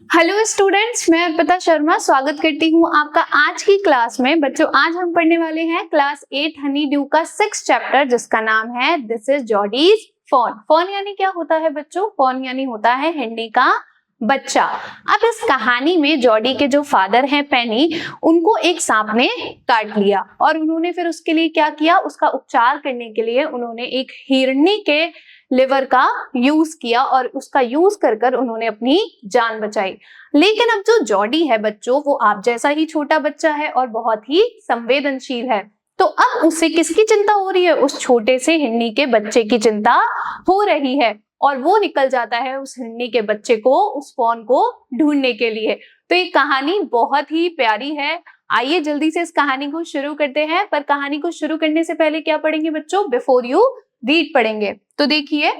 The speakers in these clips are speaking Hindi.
हेलो स्टूडेंट्स, मैं अर्पिता शर्मा स्वागत करती हूँ आपका आज की क्लास में। बच्चों, आज हम पढ़ने वाले हैं क्लास 8 हनी ड्यू का 6th चैप्टर, जिसका नाम है this is Jody's fawn. Fawn यानी क्या होता है बच्चों? फॉन यानी होता है हिरनी का बच्चा। अब इस कहानी में जॉडी के जो फादर हैं पेनी, उनको एक सांप ने काट लिया और उन्होंने फिर उसके लिए क्या किया, उसका उपचार करने के लिए उन्होंने एक हिरनी के लिवर का यूज किया और उसका यूज कर उन्होंने अपनी जान बचाई। लेकिन अब जो जॉडी है बच्चों, वो आप जैसा ही छोटा बच्चा है और बहुत ही संवेदनशील है। तो अब उसे किसकी चिंता हो रही है? उस छोटे से हिरनी के बच्चे की चिंता हो रही है और वो निकल जाता है उस हिरनी के बच्चे को, उस फॉन को ढूंढने के लिए। तो ये कहानी बहुत ही प्यारी है। आइए जल्दी से इस कहानी को शुरू करते हैं। पर कहानी को शुरू करने से पहले क्या पढ़ेंगे बच्चों? बिफोर यू रीड पढ़ेंगे। तो देखिए,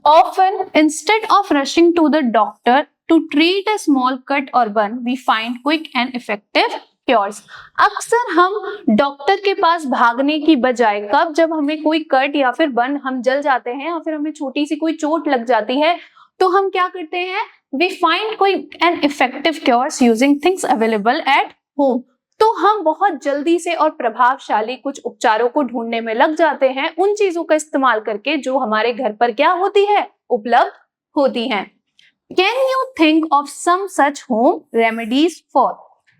often instead of rushing to the doctor to treat a small cut or burn, we find quick and effective cures. अक्सर हम डॉक्टर के पास भागने की बजाय, कब जब हमें कोई कट या फिर बर्न, हम जल जाते हैं या फिर हमें छोटी सी कोई चोट लग जाती है, तो हम क्या करते हैं? We find quick and effective cures using things available at home. तो हम बहुत जल्दी से और प्रभावशाली कुछ उपचारों को ढूंढने में लग जाते हैं, उन चीजों का इस्तेमाल करके जो हमारे घर पर क्या होती है, उपलब्ध होती हैं। Can you think of some such home remedies for?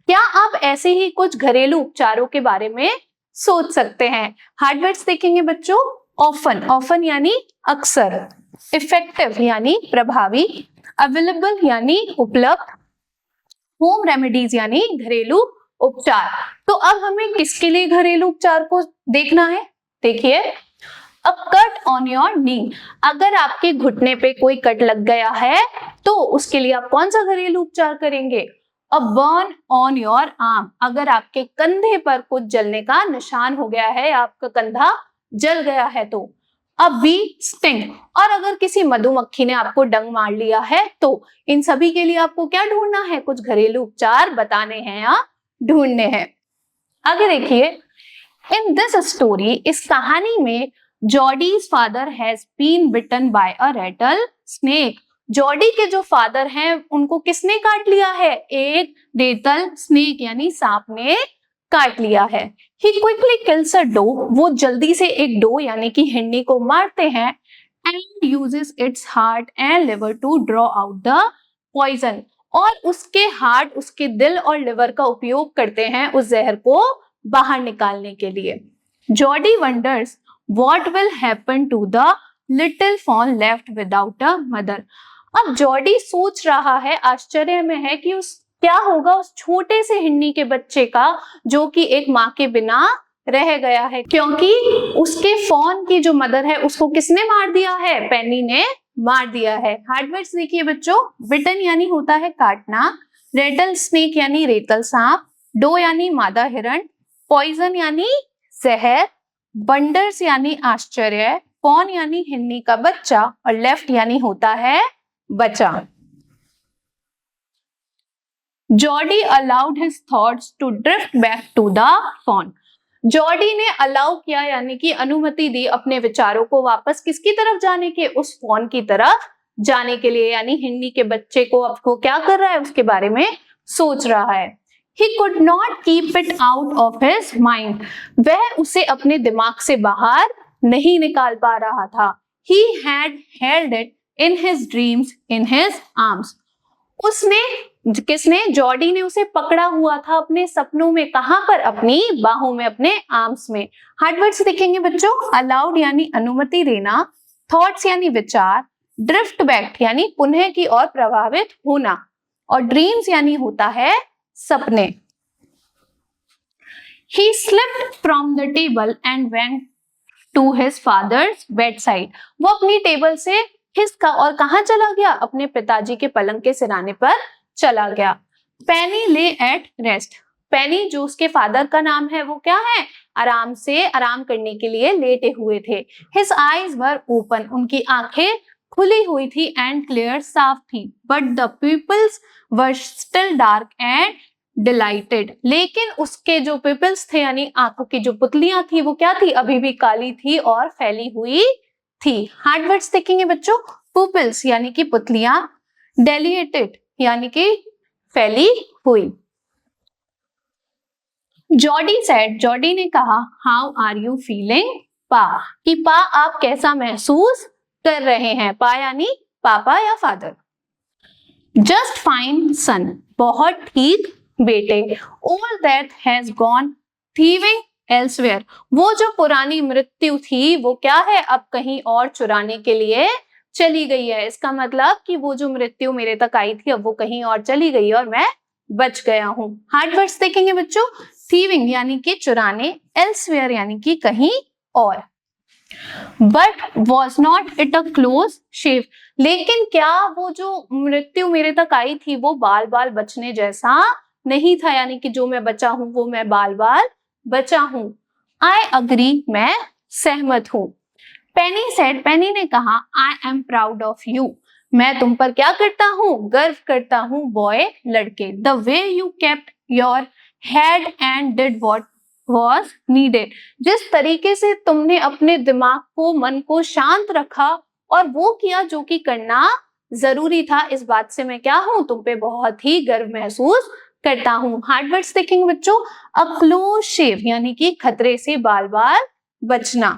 क्या आप ऐसे ही कुछ घरेलू उपचारों के बारे में सोच सकते हैं? हार्डवर्ड्स देखेंगे बच्चों। ऑफन यानी अक्सर, इफेक्टिव यानी प्रभावी, अवेलेबल यानी उपलब्ध, होम रेमेडीज यानी घरेलू उपचार। तो अब हमें किसके लिए घरेलू उपचार को देखना है? देखिए, अ कट ऑन योर नी, अगर आपके घुटने पे कोई कट लग गया है तो उसके लिए आप कौन सा घरेलू उपचार करेंगे? A burn on your arm, अगर आपके कंधे पर कुछ जलने का निशान हो गया है, आपका कंधा जल गया है तो। अ बी स्टिंग, और अगर किसी मधुमक्खी ने आपको डंग मार लिया है तो। इन सभी के लिए आपको क्या ढूंढना है? कुछ घरेलू उपचार बताने हैं या ढूंढने हैं। आगे देखिए, इन दिस स्टोरी, इस कहानी में, Jody's father has been bitten by a rattlesnake. Jody के जो फादर हैं उनको किसने काट लिया है? एक रेटल स्नेक यानी सांप ने काट लिया है। ही क्विकली किल्स अ डो, वो जल्दी से एक डो यानी कि हिरनी को मारते हैं। And uses its heart and liver to draw out the poison, और उसके हार्ट, उसके दिल और लिवर का उपयोग करते हैं उस जहर को बाहर निकालने के लिए। Jody wonders what will happen to the little fawn left without a mother. अब जॉडी सोच रहा है, आश्चर्य में है कि उस क्या होगा उस छोटे से हिरनी के बच्चे का, जो कि एक माँ के बिना रह गया है, क्योंकि उसके फॉन की जो मदर है उसको किसने मार दिया है? पेनी ने मार दिया है। हार्डवर्ड्स देखिए बच्चों, बिटन यानी होता है काटना, रेटल स्नेक यानी रेतल सांप, डो यानी मादा हिरण, पॉइजन यानी जहर, वंडर्स यानी आश्चर्य, फॉन यानी हिरनी का बच्चा और लेफ्ट यानी होता है बचा। Jody allowed his thoughts to drift back to the fawn. Jody ने अलाउ किया यानी कि अनुमति दी अपने विचारों को वापस किसकी तरफ जाने के? उस फॉन की तरफ जाने के लिए, यानी हिरनी के बच्चे को आपको क्या कर रहा है? उसके बारे में सोच रहा है। He could not keep it out of his mind, वह उसे अपने दिमाग से बाहर नहीं निकाल पा रहा था। He had held it in his dreams in his arms, उसने, किसने? जॉडी ने उसे पकड़ा हुआ था अपने सपनों में। कहां पर? अपनी बाहों में, अपने आर्म्स में। हार्डवर्ड्स देखेंगे बच्चों। अलाउड यानी अनुमति देना, थॉट्स यानी विचार, ड्रिफ्ट बैक यानी पुनः की ओर प्रभावित होना, और ड्रीम्स यानी होता है सपने। He slipped from the table and went to his father's bedside, वो अपनी टेबल से खिसका और कहां चला गया? अपने पिताजी के पलंग के सिराने पर चला गया। पेनी ले एट रेस्ट, पेनी जो उसके फादर का नाम है वो क्या है? आराम करने के लिए लेटे हुए थे। His eyes were open, उनकी आंखें खुली हुई थी, एंड क्लियर, साफ थी, but the pupils were still dark and delighted, लेकिन उसके जो pupils थे यानी आंखों की जो पुतलियां थी वो क्या थी? अभी भी काली थी और फैली हुई थी। हार्डवर्ड्स देखेंगे बच्चों। pupils यानी कि पुतलियां, dilated यानी कि फैली हुई। जॉडी सेड, जॉडी ने कहा, हाउ आर यू फीलिंग पा, कि पा आप कैसा महसूस कर रहे हैं। पा यानी पापा या फादर। जस्ट फाइन सन, बहुत ठीक बेटे। All that has gone thieving elsewhere, वो जो पुरानी मृत्यु थी वो क्या है, अब कहीं और चुराने के लिए चली गई है। इसका मतलब कि वो जो मृत्यु मेरे तक आई थी अब वो कहीं और चली गई और मैं बच गया हूं। हार्ड वर्ड्स देखेंगे बच्चों। थीविंग यानी कि चुराने, एल्सवेयर यानी कि कहीं और। But was not it a close shave, लेकिन क्या वो जो मृत्यु मेरे तक आई थी वो बाल बाल बचने जैसा नहीं था, यानी कि जो मैं बचा हूं वो मैं बाल बाल बचा हूं। आई अग्री, मैं सहमत हूं। पेनी सेड, पेनी ने कहा, I am proud of you, मैं तुम पर क्या करता हूं, गर्व करता हूं बॉय, लड़के। The way you kept your head and did what was needed, जिस तरीके से तुमने अपने दिमाग को, मन को शांत रखा और वो किया जो कि करना जरूरी था, इस बात से मैं क्या हूं, तुम पे बहुत ही गर्व महसूस करता हूं। हार्ड वर्ड्स देखेंगे बच्चों। अ क्लोज शेव यानी कि खतरे से बाल बाल बचना।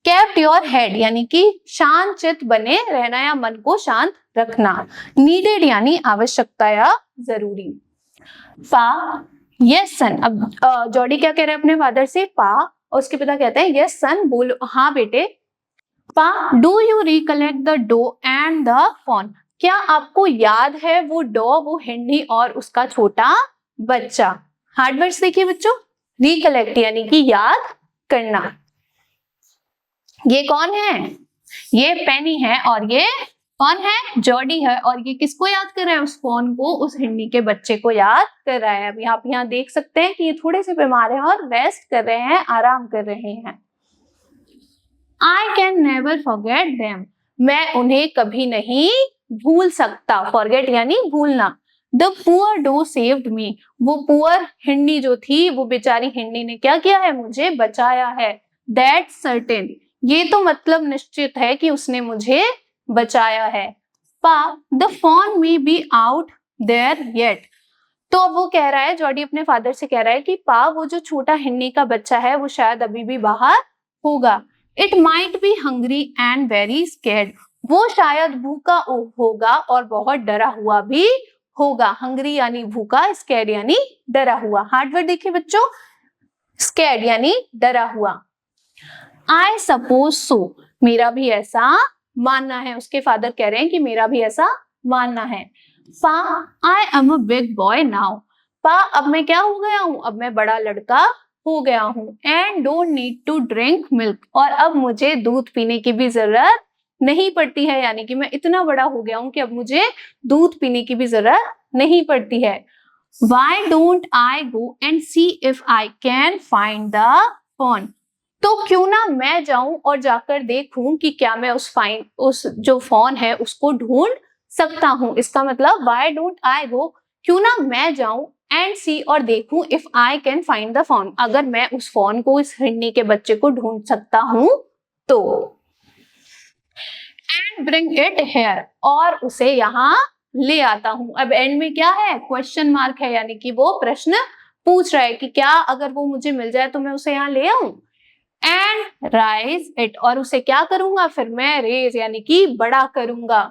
केप्ट योर हेड यानी कि शांत चित बने रहना या मन को शांत रखना। नीडेड यानी आवश्यकता या जरूरी। पा, यस सन, अब जॉडी क्या कह रहा है अपने फादर से, पा, और उसके पिता कहते हैं यस सन, बोलो हाँ बेटे। Pa, do you recollect the doe and the fawn, क्या आपको याद है वो डॉ, वो हिरनी और उसका छोटा बच्चा। हार्ड वर्ड्स देखिए बच्चों। रिकलेक्ट यानी कि याद करना। ये कौन है, ये पेनी है और ये कौन है, जॉडी है, और ये किसको याद कर रहा है, उस फोन को, उस हिरनी के बच्चे को याद कर रहा है। अभी आप यहाँ देख सकते हैं कि ये थोड़े से बीमार हैं और रेस्ट कर रहे हैं, आराम कर रहे हैं। I can never forget them, मैं उन्हें कभी नहीं भूल सकता। फॉरगेट यानी भूलना। The poor doe saved me, वो पुअर हिरनी जो थी, वो बेचारी हिरनी ने क्या किया है, मुझे बचाया है। दैट सर्टेन, ये तो मतलब निश्चित है कि उसने मुझे बचाया है। Pa, the fawn may be out there yet, तो अब वो कह रहा है, जॉडी अपने फादर से कह रहा है कि पा, वो जो छोटा हिरनी का बच्चा है वो शायद अभी भी बाहर होगा। It might be hungry and very scared, वो शायद भूखा होगा और बहुत डरा हुआ भी होगा। हंग्री यानी भूखा, स्कैर्ड यानी डरा हुआ। हार्ड वर्ड देखिए बच्चों। स्कैर्ड यानी डरा हुआ। आई सपोज सो, मेरा भी ऐसा मानना है। उसके फादर कह रहे हैं कि मेरा भी ऐसा मानना है। पा, I am a big boy now, पा, अब मैं क्या हो गया हूं, अब मैं बड़ा लड़का हो गया हूं। And don't need to drink milk, और अब मुझे दूध पीने की भी जरूरत नहीं पड़ती है, यानी कि मैं इतना बड़ा हो गया हूं कि अब मुझे दूध पीने की भी जरूरत नहीं पड़ती है। Why don't I go and see if I can find the phone, तो क्यों ना मैं जाऊं और जाकर देखूं कि क्या मैं उस जो फोन है उसको ढूंढ सकता हूं। इसका मतलब why don't I go, क्यों ना मैं जाऊं and see और देखूं if I can find the phone, अगर मैं उस फोन को, इस हिरनी के बच्चे को ढूंढ सकता हूं तो। and bring it here, और उसे यहाँ ले आता हूं। अब एंड में क्या है, क्वेश्चन मार्क है, यानी कि वो प्रश्न पूछ रहा है कि क्या अगर वो मुझे मिल जाए तो मैं उसे यहाँ ले आऊं। एंड राइज इट, और उसे क्या करूंगा, फिर मैं रेज यानी कि बड़ा करूंगा।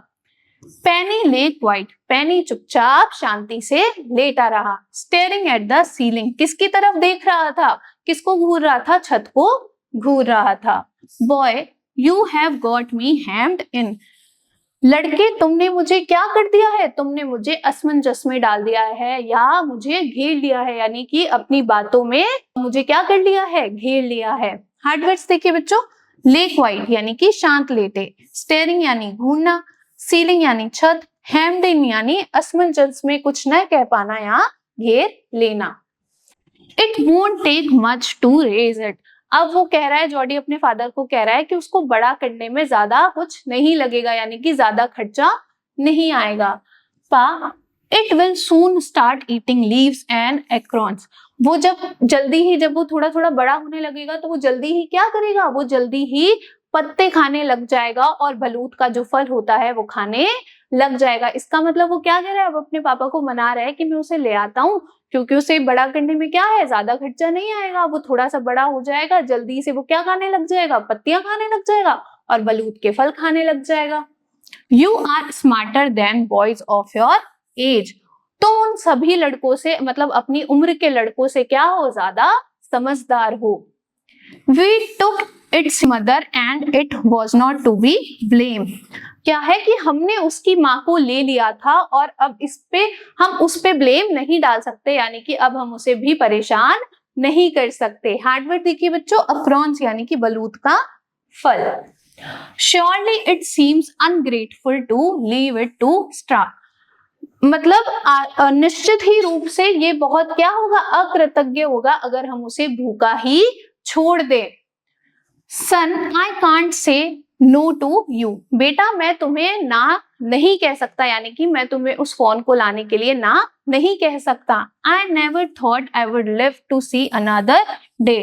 पेनी ले क्वाइट, पेनी चुपचाप शांति से लेटा रहा। स्टेरिंग एट द सीलिंग, किसकी तरफ देख रहा था, किसको घूर रहा था, छत को घूर रहा था। Boy you have got me hemmed in, लड़के तुमने मुझे क्या कर दिया है, तुमने मुझे असमंजस में डाल दिया है या मुझे घेर लिया है, यानी कि अपनी बातों में मुझे क्या कर लिया है, घेर लिया है। हार्ड वर्ड्स देखिए बच्चों। ले क्वाइट यानी कि शांत लेटे, स्टेरिंग यानी घूरना, सीलिंग यानी छत, हेम्ड इन यानी असमंजस में कुछ न कह पाना या घेर लेना। It won't take much to raise it, अब वो कह रहा है, जॉडी अपने फादर को कह रहा है कि उसको बड़ा करने में ज्यादा कुछ नहीं लगेगा, यानी कि ज्यादा खर्चा नहीं आएगा। Pa, it will soon start eating leaves and acorns, वो जब वो थोड़ा थोड़ा बड़ा होने लगेगा तो वो जल्दी ही क्या करेगा, वो जल्दी ही पत्ते खाने लग जाएगा और बलूत का जो फल होता है वो खाने लग जाएगा। इसका मतलब वो क्या कह रहा है, वो अपने पापा को मना रहा है कि मैं उसे ले आता हूँ, क्योंकि उसे बड़ा करने में क्या है, ज्यादा खर्चा नहीं आएगा, वो थोड़ा सा बड़ा हो जाएगा, जल्दी से वो क्या खाने लग जाएगा, पत्तियां खाने लग जाएगा और बलूत के फल खाने लग जाएगा। You are smarter than boys of your age, तो उन सभी लड़कों से, मतलब अपनी उम्र के लड़कों से क्या हो, ज्यादा समझदार हो। We took its mother and it was not to be blamed, क्या है कि हमने उसकी माँ को ले लिया था और अब इस पे हम उस पे ब्लेम नहीं डाल सकते, यानी कि अब हम उसे भी परेशान नहीं कर सकते। हार्डवर्ड देखिए बच्चों, अक्रॉन्स यानी कि बलूत का फल। Surely it seems ungrateful to leave it to starve, मतलब निश्चित ही रूप से ये बहुत क्या होगा, अकृतज्ञ होगा अगर हम उसे भूखा ही छोड़ दे। Son I can't say no to you, बेटा मैं तुम्हें ना नहीं कह सकता, यानी कि मैं तुम्हें उस फोन को लाने के लिए ना नहीं कह सकता। I never thought I would live to see another day,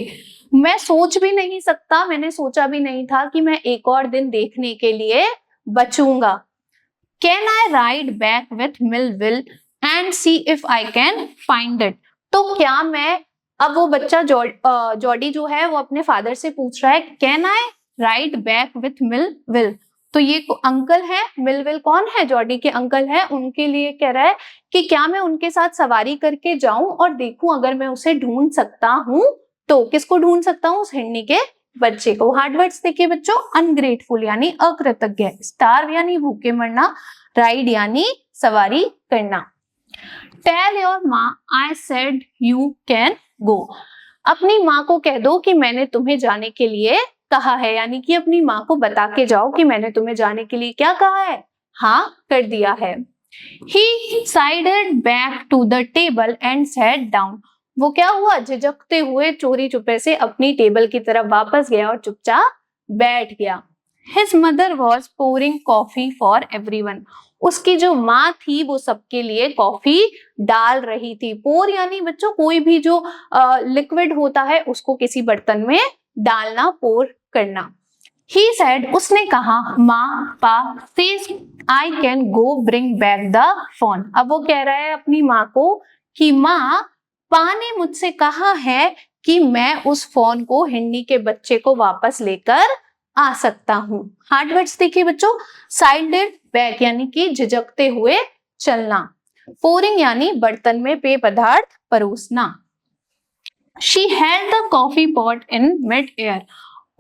मैं सोच भी नहीं सकता, मैंने सोचा भी नहीं था कि मैं एक और दिन देखने के लिए बचूंगा। Can I ride back with Millville and see if I can find it? तो क्या मैं, अब वो बच्चा जॉडी जो है वो अपने फादर से पूछ रहा है can I ride back with Millville, तो ये अंकल है, मिलविल कौन है, जॉडी के अंकल है, उनके लिए कह रहा है कि क्या मैं उनके साथ सवारी करके जाऊं और देखूं अगर मैं उसे ढूंढ सकता हूं, तो किसको ढूंढ सकता हूं, उस हिरनी के बच्चे को। हार्डवर्ड्स देखिए बच्चों, अनग्रेटफुल यानी अकृतज्ञ, स्टार्व यानी भूखे मरना, राइड यानी सवारी करना। टेल योर माँ I said you can go, अपनी माँ को कह दो कि मैंने तुम्हें जाने के लिए कहा है, यानी कि अपनी माँ को बता के जाओ कि मैंने तुम्हें जाने के लिए क्या कहा है, हाँ कर दिया है। He sidled back to the table and sat down, वो क्या हुआ, झिझकते हुए चोरी चुपे से अपनी टेबल की तरफ वापस गया और चुपचाप बैठ गया। His mother was pouring coffee for everyone, उसकी जो माँ थी वो सबके लिए कॉफी डाल रही थी। पोर यानी बच्चों कोई भी जो लिक्विड होता है उसको किसी बर्तन में डालना, पोर करना। He said, उसने कहा, माँ पा says I can go bring back the phone, अब वो कह रहा है अपनी माँ को कि माँ पा ने मुझसे कहा है कि मैं उस फोन को हिरनी के बच्चे को वापस लेकर आ सकता हूँ। हार्डवर्ड्स देखिए बच्चों, साइडेड बैक यानी कि झिझकते हुए चलना, पोरिंग यानी बर्तन में पेय पदार्थ परोसना। She held the coffee pot in mid air,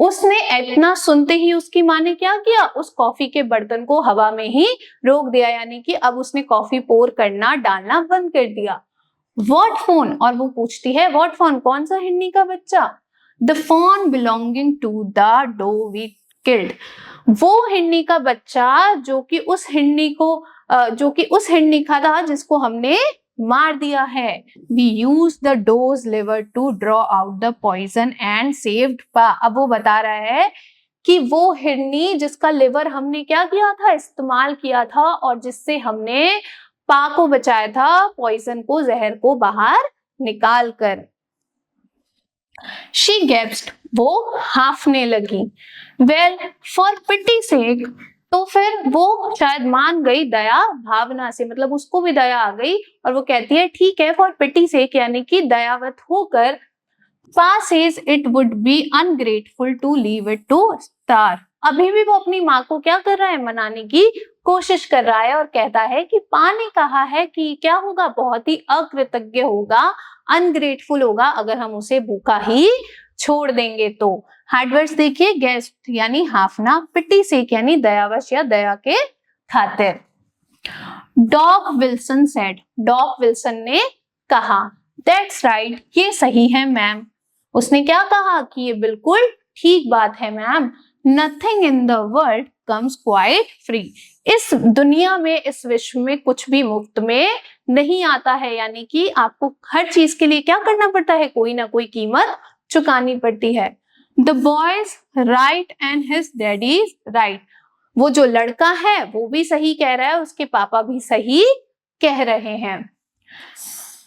उसने इतना सुनते ही उसकी माँ ने क्या किया, उस कॉफी के बर्तन को हवा में ही रोक दिया, यानी कि अब उसने कॉफी पोर करना डालना बंद कर दिया। What phone, और वो पूछती है what phone, कौन सा हिरनी का बच्चा, The phone belonging to the doe we killed, वो हिरनी का बच्चा जो कि उस हिरनी का था जिसको हमने मार दिया है। We used the doe's liver to draw out the poison and saved Pa, अब वो बता रहा है कि वो हिरनी जिसका लिवर हमने क्या किया था, इस्तेमाल किया था और जिससे हमने पा को बचाया था, पॉइजन को, जहर को बाहर निकाल कर। She gasped, वो हाफने लगी। Well, for pity sake, तो फिर वो शायद मान गई दया भावना से, मतलब उसको भी दया आ गई और वो कहती है ठीक है, for pity sake यानी कि दयावत होकर, Pa says it would be ungrateful to leave it to starve, अभी भी वो अपनी माँ को क्या कर रहा है, मनाने की कोशिश कर रहा है और कहता है कि पा ने कहा है कि क्या होगा, बहुत ही अकृतज्ञ होगा, अनग्रेटफुल होगा अगर हम उसे भूखा ही छोड़ देंगे तो। हार्डवर्ड्स देखिए, गेस्ट यानी हाफना, पिटी सेक यानी दयावश या दया के खातिर। Dog Wilson said, dog Wilson ने कहा, दैट्स राइट, ये सही है मैम, उसने क्या कहा कि ये बिल्कुल ठीक बात है ma'am. Nothing in the world comes quite free, इस दुनिया में, इस विश्व में कुछ भी मुफ्त में नहीं आता है, यानी कि आपको हर चीज के लिए क्या करना पड़ता है, कोई ना कोई कीमत चुकानी पड़ती है। The boys right and his daddy right, वो जो लड़का है वो भी सही कह रहा है, उसके पापा भी सही कह रहे हैं।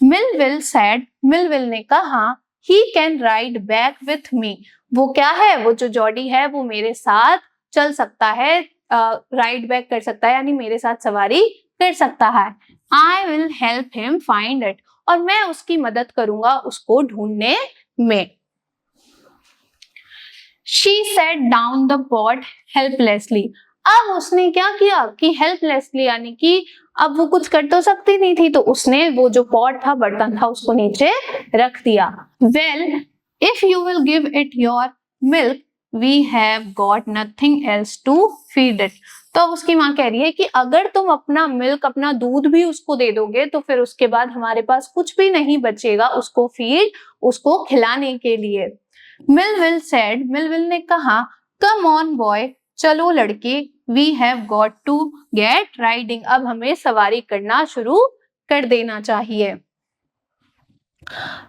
मिलविल सेड, मिलविल ने कहा, he can ride back with me. वो क्या है, वो जो जॉडी है वो मेरे साथ चल सकता है, राइड बैक कर सकता है, यानी मेरे साथ सवारी कर सकता है। I will help him find it, और मैं उसकी मदद करूंगा उसको ढूंढने में। She set down the pot helplessly. अब उसने क्या किया कि helplessly, यानी कि अब वो कुछ कर तो सकती नहीं थी, तो उसने वो जो पॉट था, बर्तन था, उसको नीचे रख दिया। Well, if you will give it your milk, we have got nothing else to feed it. तो अब उसकी माँ कह रही है कि अगर तुम अपना मिल्क, अपना दूध भी उसको दे दोगे तो फिर उसके बाद हमारे पास कुछ भी नहीं बचेगा उसको फीड, उसको खिलाने के लिए। मिलविल सेड, मिलविल ने कहा, कम ऑन बॉय, चलो लड़के, we have got to get riding, अब हमें सवारी करना शुरू कर देना चाहिए।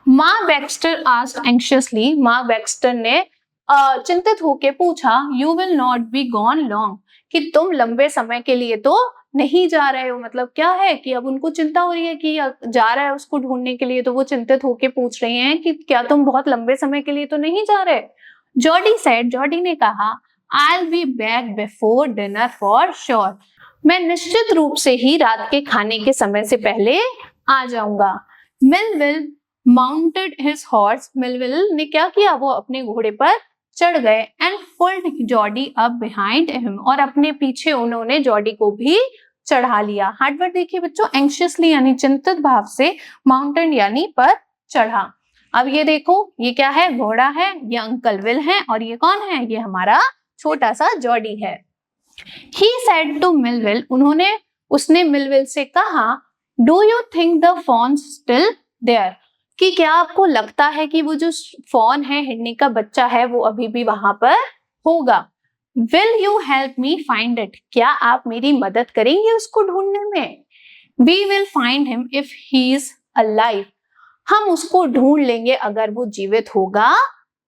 Ma Baxter asked anxiously, Ma Baxter ने चिंतित होकर पूछा, you will not be gone long, कि तुम लंबे समय के लिए तो नहीं जा रहे हो। मतलब क्या है कि अब उनको चिंता हो रही है कि जा रहा है उसको ढूंढने के लिए, तो वो चिंतित होके पूछ रही हैं कि क्या तुम बहुत लंबे समय के लिए तो नहीं जा रहे। जॉडी सेड, जॉडी ने कहा, I'll be back before dinner for sure, मैं निश्चित रूप से ही रात के खाने के समय से पहले आ जाऊंगा। Millville mounted his horse, Millville ने क्या किया, वो अपने घोड़े पर चढ़ गए। And pulled Jordi up behind him, और अपने पीछे उन्होंने जॉडी को भी चढ़ा लिया। हार्डवर्ड देखिए बच्चों, एंक्शियसली यानी चिंतित भाव से, माउंटेन यानी पर चढ़ा। अब ये देखो, ये क्या है, घोड़ा है, ये अंकल विल है, और ये कौन है, ये हमारा छोटा सा जॉडी है। He said to मिलविल, उसने मिलविल से कहा, do you think the fawn still there, कि क्या आपको लगता है कि वो जो फॉन है, हिरनी का बच्चा है, वो अभी भी वहां पर होगा। Will you help me find it, क्या आप मेरी मदद करेंगे उसको ढूंढने में। We will find him if he is alive, हम उसको ढूंढ लेंगे अगर वो जीवित होगा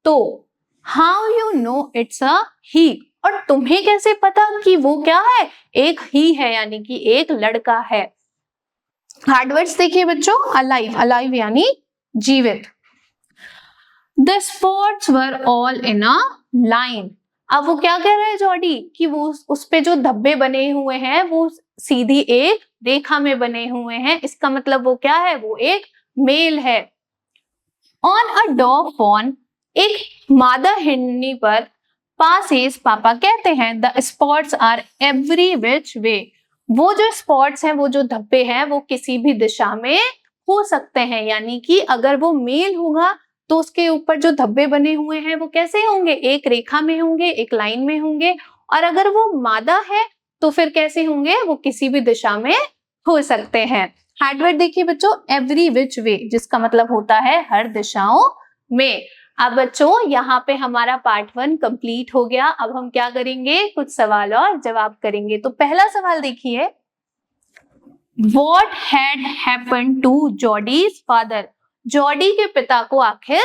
तो। How you know it's a he, और तुम्हें कैसे पता कि वो क्या है, एक ही है, यानी कि एक लड़का है। हार्डवर्ड्स देखिए बच्चों, अलाइव, अलाइव यानी जीवित। The spots were all in a line, अब वो क्या कह रहा है जॉडी कि वो उस पे जो धब्बे बने हुए हैं वो सीधी एक रेखा में बने हुए हैं, इसका मतलब वो क्या है, वो एक मेल है। On a dog fawn, एक मादा हिरनी पर passes, पापा कहते हैं, the spots are every which way, वो जो स्पॉट्स हैं, वो जो धब्बे हैं, वो किसी भी दिशा में हो सकते हैं, यानी कि अगर वो मेल होगा तो उसके ऊपर जो धब्बे बने हुए हैं वो कैसे होंगे, एक रेखा में होंगे, एक लाइन में होंगे, और अगर वो मादा है तो फिर कैसे होंगे, वो किसी भी दिशा में हो सकते हैं। हार्डवर्ड देखिए बच्चों, एवरी विच वे, जिसका मतलब होता है हर दिशाओं में। अब बच्चों यहाँ पे हमारा पार्ट 1 कंप्लीट हो गया। अब हम क्या करेंगे, कुछ सवाल और जवाब करेंगे। तो पहला सवाल देखिए, What had happened to Jody's father? Jordi के पिता को आखिर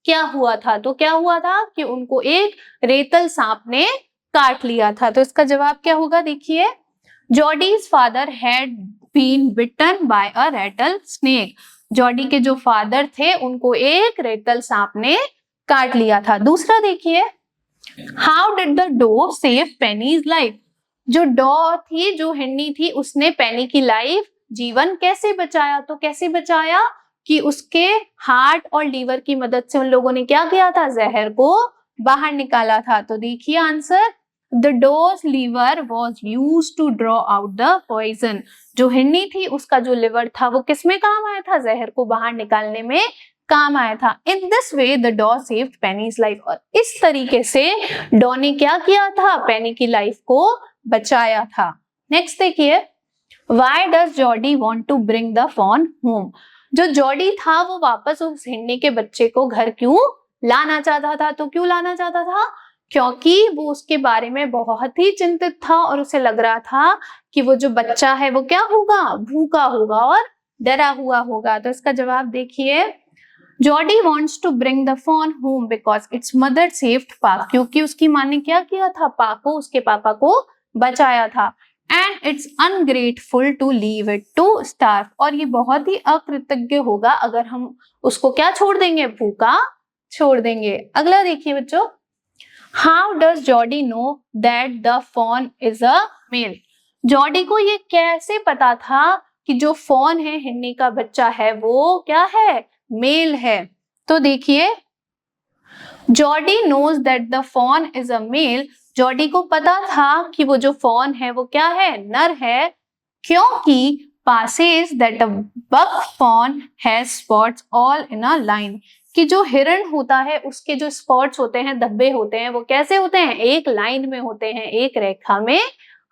क्या हुआ था। तो क्या हुआ था कि उनको एक रेतल सांप ने काट लिया था। तो इसका जवाब क्या होगा, देखिए, Jody's father had been bitten by a rattlesnake. Jordi के जो फादर थे उनको एक रेतल सांप ने काट लिया था। दूसरा देखिए, How did the doe save Penny's life? जो डॉ थी, जो हिरनी थी, उसने पेनी की लाइफ, जीवन कैसे बचाया। तो कैसे बचाया कि उसके हार्ट और लीवर की मदद से उन लोगों ने क्या किया था, जहर को बाहर निकाला था। तो देखिए answer, the doe's liver was used to draw out the poison, जो हिरनी थी उसका जो लिवर था वो किसमें काम आया था, जहर को बाहर निकालने में काम आया था। इन दिस वे द डॉ सेव्ड पेनीज लाइफ, और इस तरीके से डॉ ने क्या किया था, पेनी की लाइफ को बचाया था। नेक्स्ट देखिए, why does Jody want to bring the fawn home? जो जॉडी था वो वापस उस हिरनी के बच्चे को घर क्यों लाना चाहता था। तो क्यों लाना चाहता था, क्योंकि वो उसके बारे में बहुत ही चिंतित था और उसे लग रहा था कि वो जो बच्चा है वो क्या होगा, भूखा होगा और डरा हुआ होगा। तो इसका जवाब देखिए, Jordi wants to bring the fawn home because its mother saved पाक, क्योंकि उसकी माँ ने क्या किया था, पाक को, उसके पापा को बचाया था। and it's ungrateful to leave it to starve. और ये बहुत ही अकृतज्ञ होगा अगर हम उसको क्या छोड़ देंगे, भूखा छोड़ देंगे। अगला देखिए बच्चों, How does Jody know that the fawn is a male? Jordi को ये कैसे पता था कि जो फॉन है, हिरनी का बच्चा है, वो क्या है, मेल है। तो देखिए, Jody knows that the fawn is a male. Jody को पता था कि वो जो फॉन है वो क्या है, नर है, क्योंकि passes that a buck fawn has spots all in a line, कि जो हिरण होता है उसके जो स्पॉट्स होते हैं, धब्बे होते हैं, वो कैसे होते हैं, एक लाइन में होते हैं, एक रेखा में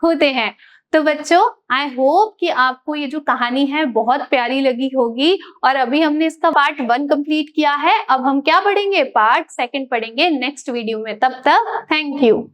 होते हैं। तो बच्चों, आई होप कि आपको ये जो कहानी है बहुत प्यारी लगी होगी। और अभी हमने इसका पार्ट 1 कंप्लीट किया है, अब हम क्या पढ़ेंगे, पार्ट 2 पढ़ेंगे नेक्स्ट वीडियो में। तब तक थैंक यू।